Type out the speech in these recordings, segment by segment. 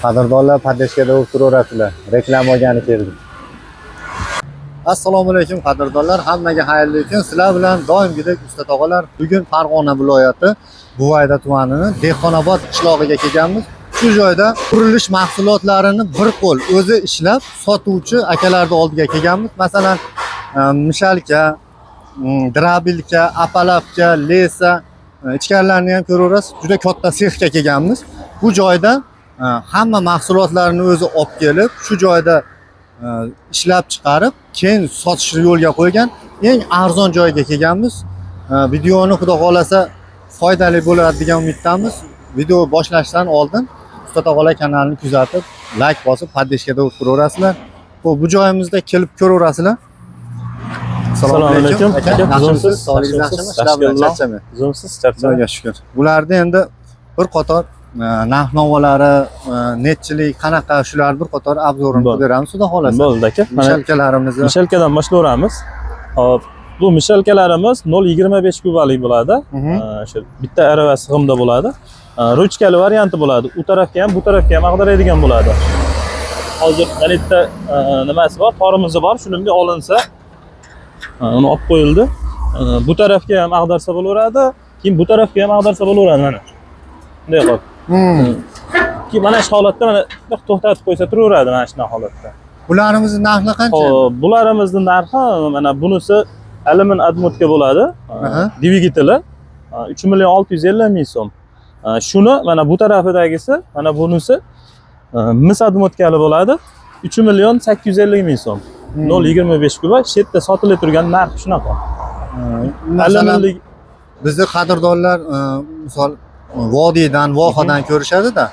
Qadrdonlar podeshkada o'tiraverasizlar. Reklama olgani keldim. Assalomu alaykum qadrdonlar, hammaga xayrli kun. Sizlar bilan doimgidek usta tog'alar. Bugun Farg'ona viloyati Buvayda tumanining Dehqonobod qishlog'iga kelganmiz. Shu joyda qurilish mahsulotlarini bir qo'l o'zi ishlab sotuvchi akalarning oldiga kelganmiz. Masalan, mishalka, drabilka, apalavka, lesa, ichkarilarini ham ko'raverasiz. Juda katta sexga kelganmiz. Bu joyda hamma mahsulotlarni o'zi olib kelib, shu joyda ishlab chiqarib, keyin sotishni yo'lga qo'ygan eng arzon joyga kelganmiz. Videoni xudo xolasa foydali bo'ladi degan umiddamiz. Video boshlashdan oldin Usta tog'alar kanalini kuzatib, like bosib, podeshkada o'tiraverasizlar. Bu joyimizda kelib ko'raverasizlar. Assalomu alaykum. Yaxshimisiz? Sog'ligingiz yaxshimi? Ishlar bilan charchamang. Uzumsiz charchamang. Xudoga shukr. Bularda endi bir qator narx-navolari, netchilik qanaqa, shular bir qator obzorini qilib beramiz, xudo xolasa. Bo'ldi aka. Mishalkalarimizni. Mishalkadan boshlayveramiz. Hop, bu mishalkalarimiz 0.25 kubalik bo'ladi. Shu bitta arava sig'imda bo'ladi. Ruchkali varianti bo'ladi. U tarafga ham, bu tarafga ham ag'daradigan bo'ladi. Hozir mana bitta nimasi bor, torimiz bor, shuningga olinsa uni olib qo'yildi. Bu tarafga ham ag'darsa bo'laveradi, keyin bu tarafga ham ag'darsa bo'laveradi mana. Bunday qilib. Mana shu holatda mana to'xtatib qo'ysa turaveradi mana shu holatda. Bularimizni narxi qancha? Xo'p, bularimizni narxi mana bunisi alumin admotka bo'ladi. Dvigiteli 3.650.000 so'm. Shuni mana bu tarafidagisi, mana bunisi mis admotkali bo'ladi. 3.850.000 so'm. 0.25 kuba. Shu yerda sotilib turgan narxi shunaqa. Aluminlik bizni qadrdonlar misol vodiydan, vohadan ko'rishadi-da.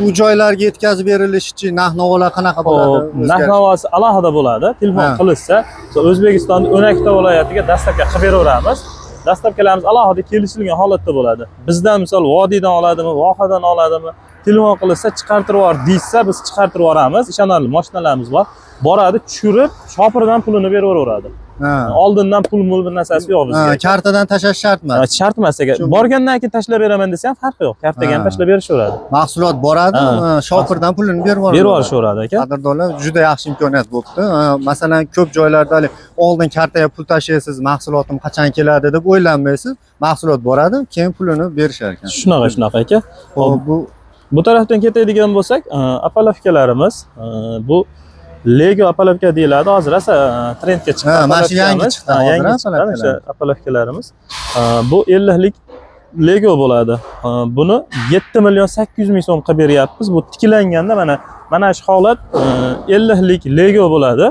Bu joylarga yetkazib berilish uchun narx-navolar qanaqa bo'ladi? Narx-navosi alohida bo'ladi. Telefon qilishsa, O'zbekistonning 12 ta viloyatiga dastlabki qilib beraveramiz. Dastlabkilarimiz alohida kelishilgan holatda bo'ladi. Bizdan misol vodiydan oladimi, vohadan oladimi, telefon qilishsa chiqartirib yubor deysa, biz chiqartirib yuboramiz. Ishonarli mashinalarimiz bor. Boradi, tushirib, shopirdan pulini beraveradi. Oldindan pul bir narsasi yo'q bizga. Kartadan tashlash shart emas. Shart emas aka. Borgandan keyin tashlab beraman desa ham farqi yo'q. Kartaga ham tashlab berishaveradi. Mahsulot boradi, shopirdan pulini berib yuborishaveradi aka. Qadrdonlar, juda yaxshi imkoniyat bo'libdi. Masalan, ko'p joylarda oldin kartaga pul tashlaysiz, mahsulotim qachon keladi deb o'ylanmaysiz. Mahsulot boradi, keyin pulini berishar ekan. Shunaqa aka. Bu tarafdan ketadigan bo'lsak, apalavkalarimiz bu Lego apalavka deyiladi. Hozir esa trendga chiqqan. Mana shu yangi chiqdi. Yangi chiqqan o'sha apalavkalarimiz. Bu 50 lik Lego bo'ladi. Buni 7.800.000 so'm qilib beryapmiz. Bu tiklanganda mana shu holat 50 lik Lego bo'ladi.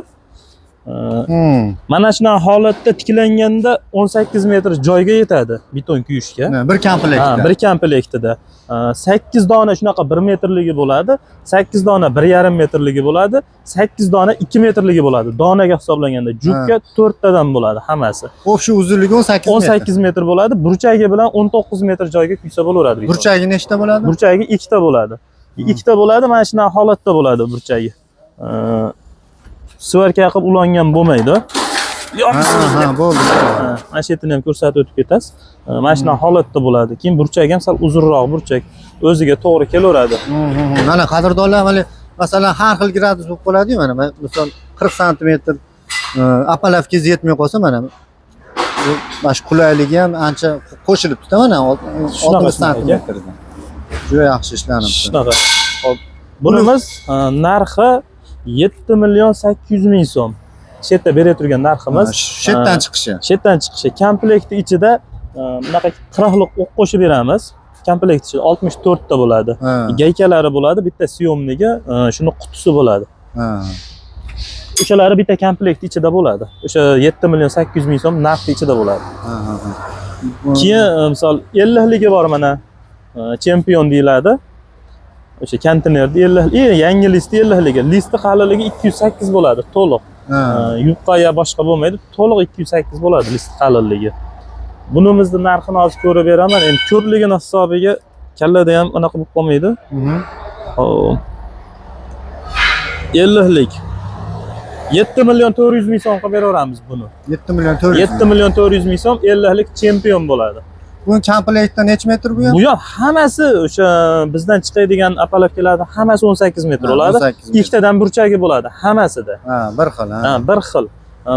Mana shuna holatda tiklanganda 18 metr joyga yetadi beton kuyishga. Bir komplektda. Bir komplektida. 8 dona shunaqa 1 metrligi bo'ladi, 8 dona 1.5 metrligi bo'ladi, 8 dona 2 metrligi bo'ladi. Donaga hisoblanganda jupga 4 tadan bo'ladi hammasi. O'sha uzunligi 18 metr bo'ladi. Burchagi bilan 19 metr joyga kuysa bo'laveradi. Burchagi nechta bo'ladi? Burchagi 2 ta bo'ladi. 2 ta bo'ladi, mana shuna holatda bo'ladi burchagi. Svarka qilib ulangan bo'lmaydi. Bo'ldi. Mana shu yerni ham ko'rsatib o'tib ketasiz. Mana shuna holatda bo'ladi. Keyin burchak ham sal uzunroq burchak, o'ziga to'g'ri kelaveradi. Mana qadrdonlar, masalan, har xil gradus bo'lib qoladi-yu, mana misol 40 sm apalavkangiz yetmay qolsa, mana shu qulayligi ham ancha qo'shilibdi-da, mana 60 sm. Juda yaxshi ishlanibdi. Shunaqa. Hop, bunimiz narxi 7.800.000 so'm. Shu yerda berib turgan narximiz. Shu yerdan chiqishi. Shu yerdan chiqishi. Komplekti ichida bunaqa 40 lik o'q qo'shib beramiz. Komplekt ichida 64 ta bo'ladi. Gaykalari bo'ladi, bitta syomnigi, shuni qutisi bo'ladi. O'shalari bitta komplekt ichida bo'ladi. O'sha 7.800.000 so'm narxi ichida bo'ladi. Keyin misol 50 ligi bor mana. Champion deyiladi. O'sha konteynerda 50, yangi listi 50 ligi. Listi qalinligi 208 bo'ladi, to'liq. Yupqa ya boshqa bo'lmaydi, to'liq 208 bo'ladi list qalinligi. Bunimizni narxini hozir ko'rib beraman. Endi ko'rligini hisobiga kallada ham anaqa bo'lib qolmaydi. 50 lik 7.400.000 so'm qilib beraveramiz buni. 7.400.000 so'm 50 lik champion bo'ladi. Bu komplektda necha metr bu ham? Bu ham hammasi o'sha bizdan chiqadigan apalakkalarda hammasi 18 metr bo'ladi. 18 metr. Ikkitadan burchagi bo'ladi hammasida. Ha, bir xil, ha. Ha, bir xil.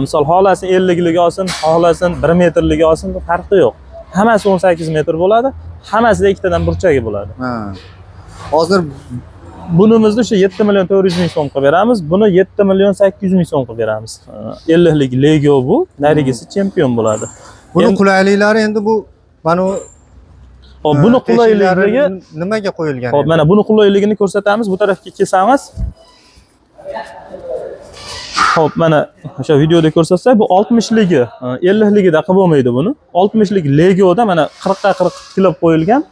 Misol xohlasin 50ligi olsin, xohlasin 1 metrligi olsin, bu farqi yo'q. Hammasi 18 metr bo'ladi. Hammasida ikkitadan burchagi bo'ladi. Ha. Hozir Bunimizni o'sha 7 million 400 ming so'm qilib beramiz. Buni 7 million 800 ming so'm qilib beramiz. 50lik Lego bu, narigisi chempion bo'ladi. buni qulayliklari endi bu mana Hop, buni qulayligiga nimaga qo'yilgan? Hop, mana buni qulayligini ko'rsatamiz. Bu tarafga kelsangiz. Hop, mana o'sha videoda ko'rsatsak, bu 60ligi, 50ligida qilib bo'lmaydi buni. 60lik Legoda mana 40 ga 40 tiklab qo'yilgan.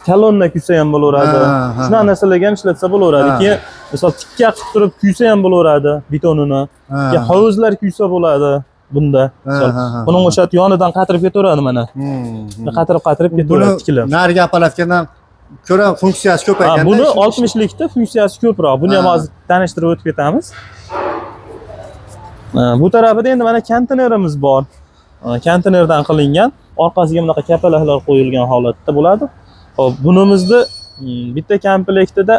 Kolonna kuysa ham bo'laveradi. Shuna narsalarga ham ishlatsa bo'laveradi. Keyin misol tikka qilib turib kuysa ham bo'laveradi betonini. Keyin hovuzlar kuysa bo'ladi bunda. Buning o'sha yonidan qatirib ketaveradi mana. Qatirib ketaveradi tiklab. Narigi apparatdan ko'ra funksiyasi ko'paygan. Buni 60likda funksiyasi ko'proq. Buni ham hozir tanishtirib o'tib ketamiz. Bu tarafida endi mana konteynerimiz bor. Konteynerdan qilingan, orqasiga bunaqa kapalaklar qo'yilgan holatda bo'ladi. Hop, bunimizni bitta komplektida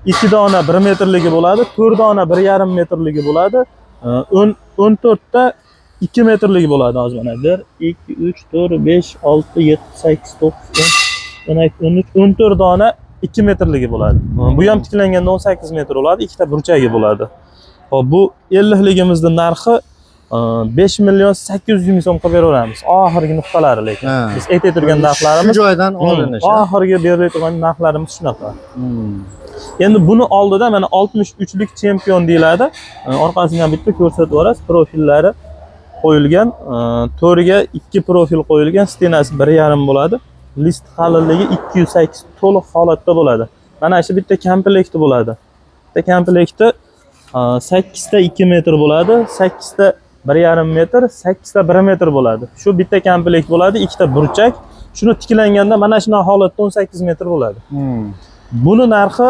2 dona 1 metrligi bo'ladi, 4 dona 1,5 metrligi bo'ladi, 14 ta 2 metrligi bo'ladi. Hozir mana 1 2 3 4 5 6 7 8 9 10 12 13 14 dona 2 metrligi bo'ladi. Bu ham tiklanganda 18 metr bo'ladi, ikkita burchagi bo'ladi. Hop, bu 50ligimizning narxi 5 million 800 ming so'm qilib beraveramiz. Oxirgi nuqtalari lekin. Biz aytib turgan narxlarimiz shu joydan olinishi. Oxirgi beriladigan narxlarimiz shunaqa. Endi buni oldida mana 63lik chempion deyiladi. Orqasidan bitta ko'rsatib yuborasiz. Profillari qo'yilgan, to'riga 2 profil qo'yilgan, stenasi 1,5 bo'ladi. List qalinligi 208 to'liq holatda bo'ladi. Mana shu bitta komplekti bo'ladi. Bitta komplekti 8 ta 2 metr bo'ladi, 8 ta 1,5 metr, 8 ta 1 metr bo'ladi. Shu bitta komplekt bo'ladi, ikkita burchak. Shuni tiklanganda mana shunday holatda 18 metr bo'ladi. Buni narxi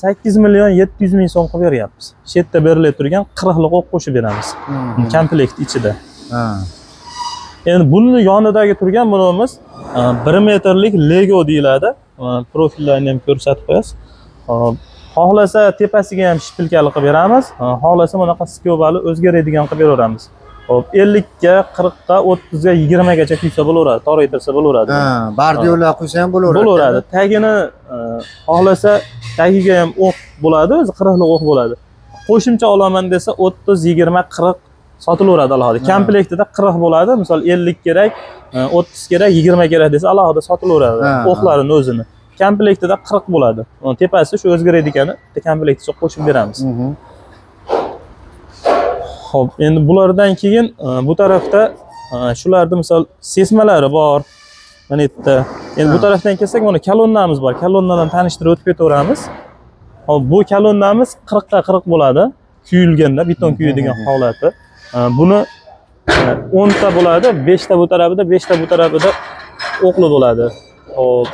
8 million 700 ming so'm qilib beryapmiz. Shu yerda berilib turgan 40 lik o'q qo'shib beramiz. Komplekt ichida. Endi buni yonidagi turgan bunimiz 1 metrlik Lego deyiladi. Profillarni ham ko'rsatib qo'yasiz. Xohlasa tepasiga ham shpilkali qilib beramiz. Xohlasa bunaqa skobali o'zgaradigan qilib beraveramiz. Hop, 50 ga, 40 ga, 30 ga, 20 gacha kuysa bo'laveradi, toraytirsa bo'laveradi. Bardiyollar quysa ham bo'laveradi. Bo'laveradi. Tagini xohlasa tagiga ham o'q bo'ladi, o'zi 40 lik o'q bo'ladi. Qo'shimcha olaman desa 30, 20, 40 sotilaveradi alohida. Komplektida 40 bo'ladi. Misol 50 kerak, 30 kerak, 20 kerak desa alohida sotilaveradi o'qlarini o'zini. Komplektida 40 bo'ladi. Tepasi shu o'zgaradiganini bitta komplektga qo'shib beramiz. Xo'p, endi bulardan keyin bu tarafda shularda misol sesmalari bor. Mana yerda. Endi bu tarafdan kelsak, mana kolonnamiz bor. Kolonnadan tanishtirib o'tib ketaveramiz. Hop, bu kolonnamiz 40 ga 40 bo'ladi. Kuyilganda, beton kuyadigan holati. Buni 10 ta bo'ladi, 5 ta bu tarafida, 5 ta bu tarafida o'qli bo'ladi. Hop.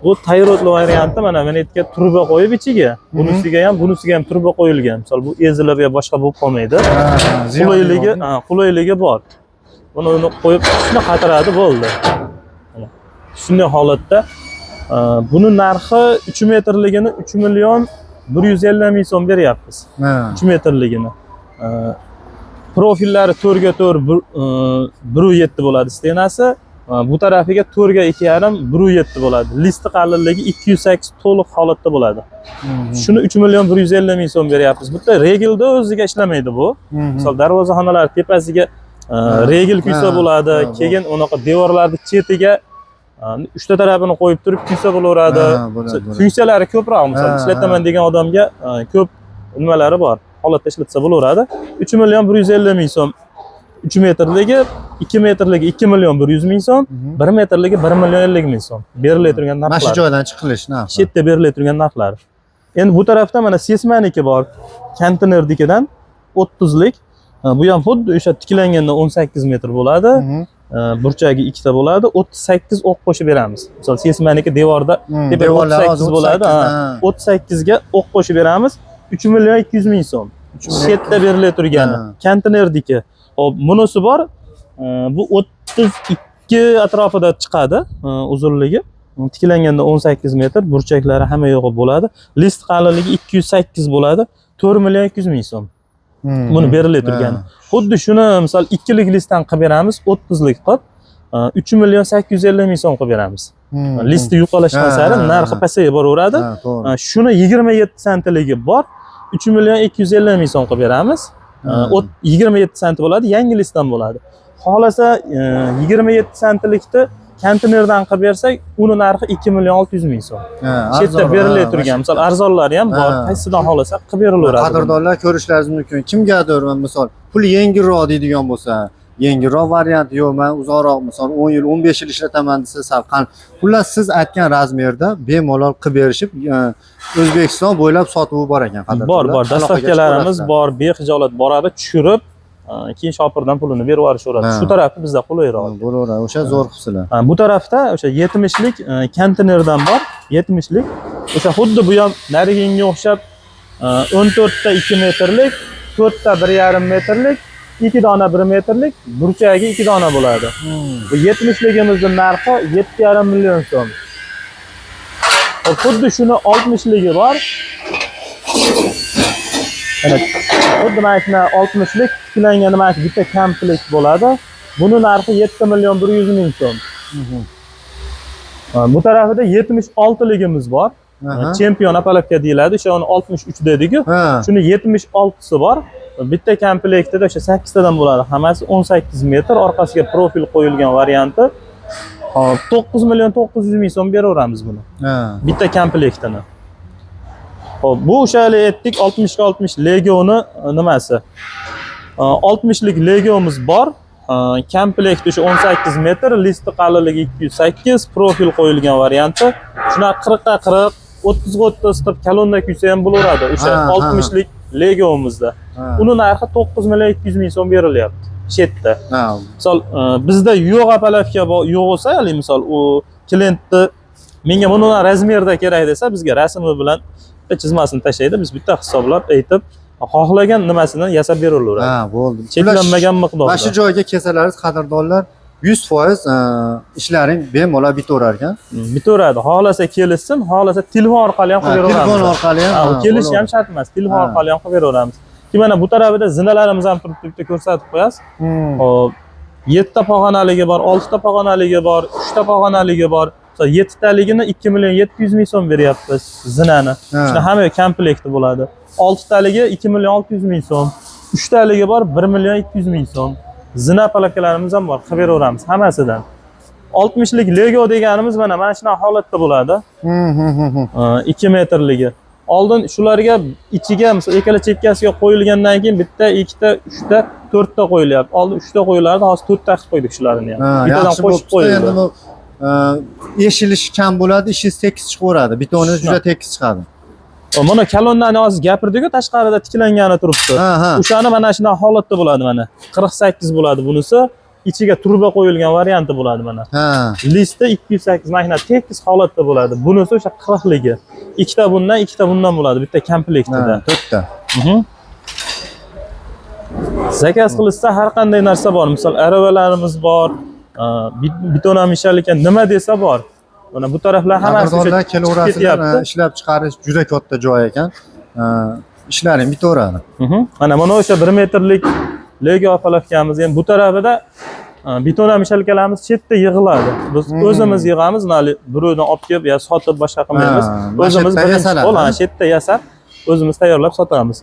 Bu tayrotli variantda mana yerga turba qo'yib ichiga, bunisiga ham turba qo'yilgan. Misol bu ezilib yo boshqa bo'lib qolmaydi. Qulayligi bor. Buni qo'yib shuni qatiradi bo'ldi. Shunday holatda buni narxi 3 metrligini 3 million 150 ming so'm beryapmiz. 3 metrligini. Profillari 4 ga 4 1,7 bo'ladi stenasi. Bu tarafiga 4 ga 2,5 1,7 bo'ladi. Listi qalinligi 208 to'liq holatda bo'ladi. Shuni 3 million 150 ming so'm beryapmiz. Bitta regelda o'ziga ishlamaydi bu. Misol darvozaxonalar tepasiga regel kuysa bo'ladi. Keyin unaqa devorlarning chetiga 3 ta tarafini qo'yib turib kuysa bo'laveradi. Funksiyalari ko'proq, misol ishlataman degan odamga ko'p nimalari bor. Holatda ishlatsa bo'laveradi. 3 million 150 ming so'm. 3 metrligi, 2 metrligi 2 million 100 ming so'm, 1 metrligi 1 million 50 ming so'm. Berilib turgan narxlar. Mana shu joydan chiqilish narxi. Shu yerda berilib turgan narxlar. Endi bu tarafda mana sesmaniki bor. Konteynernikidan 30 lik. Bu ham xuddi o'sha tiklanganda 18 metr bo'ladi. Burchagi ikkita bo'ladi. 38 o'q qo'shib beramiz. Misol sesmaniki devorda tepa 38 bo'ladi. 38 ga o'q qo'shib beramiz. 3 million 200 ming so'm. Shu yerda berilib turgani. Konteynerniki. Hop, bunisi bor. Bu 32 ikki atrofida chiqadi uzunligi. Tiklanganda 18 metr, burchaklari hamma yo'g'i bo'ladi. List qalinligi 208 bo'ladi. 4 million 200 ming so'm. Buni berilib turgani. Xuddi shuni misol ikkilik listdan qilib beramiz, 30lik qilib 3 million 850 ming so'm qilib beramiz. Listi yuqorlashgan sari narxi pasayib boraveradi. Shuni 27 sentligi bor. 3 million 250 ming so'm qilib beramiz. 27 sent bo'ladi, yangi listdan bo'ladi. Xohlasa 27 sentlikni konteynerdan qilib bersak, uni narxi 2 million 600 ming so'm. Chetda berilib turgan, misol arzonlari ham bor, qaysidan xohlasa qilib berilaveradi. Qadrdonlar ko'rishlaringiz mumkin. Kimgadir misol pul yengilroq deydigan bo'lsa, yengilroq variant yo'q, men uzoqroq misol 10 yil, 15 yil ishlataman desa, savqan. Xullas siz aytgan razmerda bemalol qilib berishib, O'zbekiston bo'ylab sotuvi bor ekan qadrdonlar. Bor, dastavkalarimiz bor, bexijolat boradi, tushirib keyin shopirdan pulini berib yuborishaveradi. Shu tarafni bizda qulayroq. Bo'laveradi. O'sha zo'r qilsalar. Bu tarafda o'sha 70lik konteynerdan bor, 70lik. O'sha xuddi bu ham nariginga o'xshab 14 ta 2 metrlik, 4 ta 1,5 metrlik, 2 dona 1 metrlik, burchagi 2 dona bo'ladi. Bu 70ligimizning narxi 7,5 million so'm. Xuddi shuni 60ligi bor. Ana xuddi mana shuna 60lik tiklanganda mana shu bitta komplekt bo'ladi. Buni narxi 7 million 100 ming so'm. Bu tarafida 76ligimiz bor. Chempion apalovka deyiladi. O'sha uni 63 dedik-ku. Shuni 76si bor. Bitta komplektida o'sha 8 tadan bo'ladi. Hammasi 18 metr, orqasiga profil qo'yilgan varianti. Hop, 9 million 900 ming so'm beraveramiz buni. Bitta komplektini. Hop, bu o'shali aytdik 60 ga 60 Legoni nimasi? 60lik Legomiz bor. Komplekt o'sha 18 metr, listi qalinligi 208, profil qo'yilgan varianti. Shuna 40 ga 40, 30 ga 30 qilib kolonna kuysa ham bo'laveradi. O'sha 60lik Legomizda. Uni narxi 9 million 200 ming so'm berilyapti. Chetda. Misol bizda yo'q apalovka yo'q bo'lsa, ya'ni misol u klientni menga bundan razmerda kerak desa, bizga rasmi bilan chizmasini tashlaydi. Biz bitta hisoblab aytib, xohlagan nimasini yasab beraveradi. Bo'ldi. Cheklanmagan miqdorda. Mana shu joyga kelsalaringiz qadrdonlar 100% ishlaring bemalol bitaverar ekan. Bitaveradi. Xohlasa kelishsin, xohlasa telefon orqali ham qilib beraveramiz. Telefon orqali ham. Kelish ham shart emas. Telefon orqali ham qilib beraveramiz. Mana bu tarafida zinalarimiz ham turibdi, bitta ko'rsatib qo'yasiz. Hop. 7 ta pog'onaligi bor, 6 ta pog'onaligi bor, 3 ta pog'onaligi bor. 7 taligini 2 million 700 ming so'm beryapmiz zinani. Shuna hamma komplekti bo'ladi. 6 taligi 2 million 600 ming so'm. 3 taligi bor 1 million 200 ming so'm. Zina palakalarimiz ham bor, qilib beraveramiz hammasidan. 60lik Lego deganimiz mana shunday holatda bo'ladi. 2 metrligi. Oldin shularga ichiga misol ikkala chekkasiga qo'yilgandan keyin bitta, ikkita, uchta, to'rtta qo'yilyapti. Oldin 3 ta qo'yilardi, hozir 4 ta qilib qo'ydik shularni ham. Bittadan qo'shib qo'yildi. Endi bu eshilish kam bo'ladi, ishingiz tekis chiqaveradi. Betoningiz juda tekis chiqadi. Mana kolonnani hozir gapirdik-ku, tashqarida tiklangani turibdi. O'shani mana shunday holatda bo'ladi mana. 48 bo'ladi bunisi. Ichiga turba qo'yilgan varianti bo'ladi mana. Listi 208, mana tekis holatda bo'ladi. Bunisi o'sha 40ligi. Ikkita bundan, ikkita bundan bo'ladi bitta komplektida. 4 ta. Zakaz qilishsa har qanday narsa bor. Misol aravalarimiz bor, betonamishal ekan nima desa bor. Mana bu taraflar hammasi o'sha kelaverasizlar, ishlab chiqarish juda katta joy ekan. Ishlaring bitaveradi. Mana o'sha 1 metrlik Lego apalovkamiz ham bu tarafida betonamishalkalarimiz chetda yig'iladi. Biz o'zimiz yig'amiz, birovdan olib kelib yo sotib boshqa qilmaymiz. O'zimiz chetda yasab, o'zimiz tayyorlab sotamiz.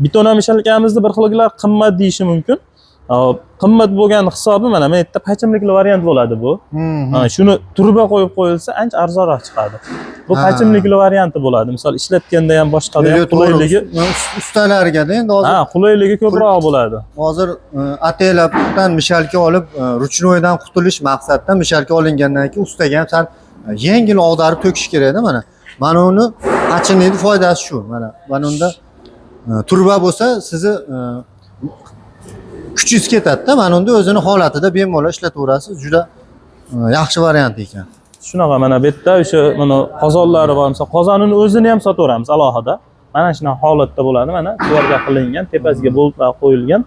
Betonamishalkamizni bir xilgilar qimmat deyishi mumkin. Qimmat bo'lgan hisobi mana bu yerda pachimlikli variant bo'ladi bu. Shuni turba qo'yib qo'yilsa ancha arzonroq chiqadi. Bu pachimlikli varianti bo'ladi. Misol ishlatganda ham boshqada ham qulayligi ustalarga-da endi hozir qulayligi ko'proq bo'ladi. Hozir atelabdan mishalka olib, ruchnoydan qutulish maqsadida mishalka olingandan keyin ustaga ham sal yengil og'darib to'kish kerak-da mana. Mana uni pachimlikning foydasi shu. Mana unda turba bo'lsa, sizni kuchingiz ketadi-da, mana unda o'zini holatida bemalol ishlataverasiz. Juda yaxshi variant ekan. Shunaqa mana bu yerda o'sha mana qozonlari bor. Misol qozonini o'zini ham sotaveramiz alohida. Mana shunday holatda bo'ladi. Mana bu yerga qilingan, tepasiga boltlar qo'yilgan.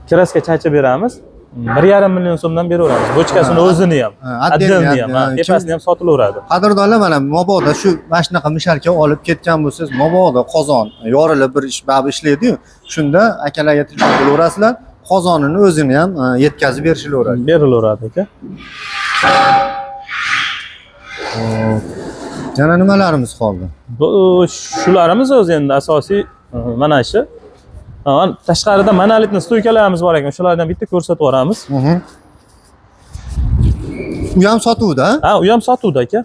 Kraska chachib beramiz. 1,5 million so'mdan beraveramiz. Bochkasini o'zini ham, отдельный ham, tepasini ham sotilaveradi. Qadrdonlar, mana mabodo shu mana shunaqa mishalka olib ketgan bo'lsangiz, mabodo qozon yorilib bir ish babi ishlaydi-yu, shunda akalarga telefon qilaverasizlar, qozonini o'zini ham yetkazib berishilaveradi. Berilaveradi aka. Yana nimalarimiz qoldi? Bu shularimiz o'zi endi asosiy mana shu. Tashqarida monolitni stoykalarimiz bor ekan, shulardan bitta ko'rsatib yuboramiz. U ham sotuvda? Ha, u ham sotuvda aka.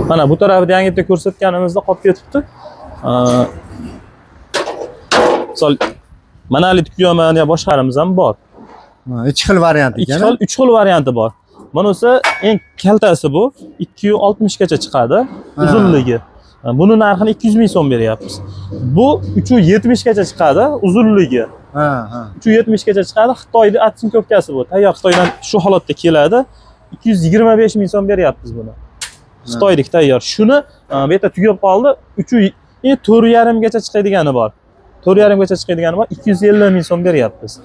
Mana bu tarafida yangitda ko'rsatganimizda qolib ketibdi. Misol monolit kuyaman yo boshqarimiz ham bor. Ikki xil varianti ekan. 3 xil varianti bor. Bunisi eng kaltasi bu 260 gacha chiqadi uzunligi. Buni narxini 200 ming so'm beryapmiz. Bu 370 gacha chiqadi uzunligi. 370 gacha chiqadi. Xitoyning atsinkovkasi bu. Tayyor Xitoydan shu holatda keladi. 225 ming so'm beryapmiz buni. Xitoylik tayyor. Shuni bu yerda tugab qoldi. 4,5 gacha chiqadigani bor. 4,5 gacha chiqadigani bor. 250 ming so'm beryapmiz.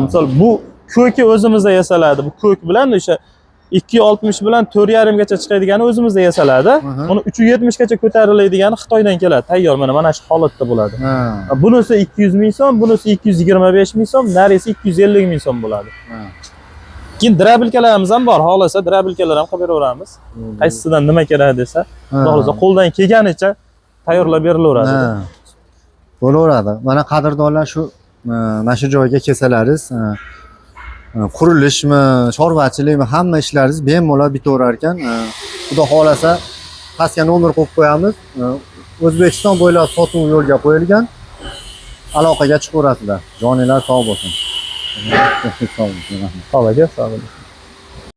Misol bu ko'ki o'zimizda yasaladi. Bu ko'k bilan o'sha 260 bilan 4,5 gacha chiqadigani o'zimizda yasaladi. Uni 370 gacha ko'tariladigan Xitoydan keladi. Tayyor mana shu holatda bo'ladi. Bunisi 200 ming so'm, bunisi 225 ming so'm, narisi 250 ming so'm bo'ladi. Keyin drabilkalarimiz ham bor. Xohlasa drabilkalar ham qilib beraveramiz. Qaysisidan nima kerak desa, xohlasa qo'ldan kelganicha tayyorlab berilaveradi. Bo'laveradi. Mana qadrdonlar mana shu joyga kelsalaringiz, qurilishmi, chorvachilikmi, hamma ishlaringiz bemalol bitaverar ekan. Xudo xolasa pastga nomer qo'yib qo'yamiz. O'zbekiston bo'ylab sotuv yo'lga qo'yilgan. Aloqaga chiqaverasizlar. Joninglar sog' bo'lsin. Sog' bo'ling.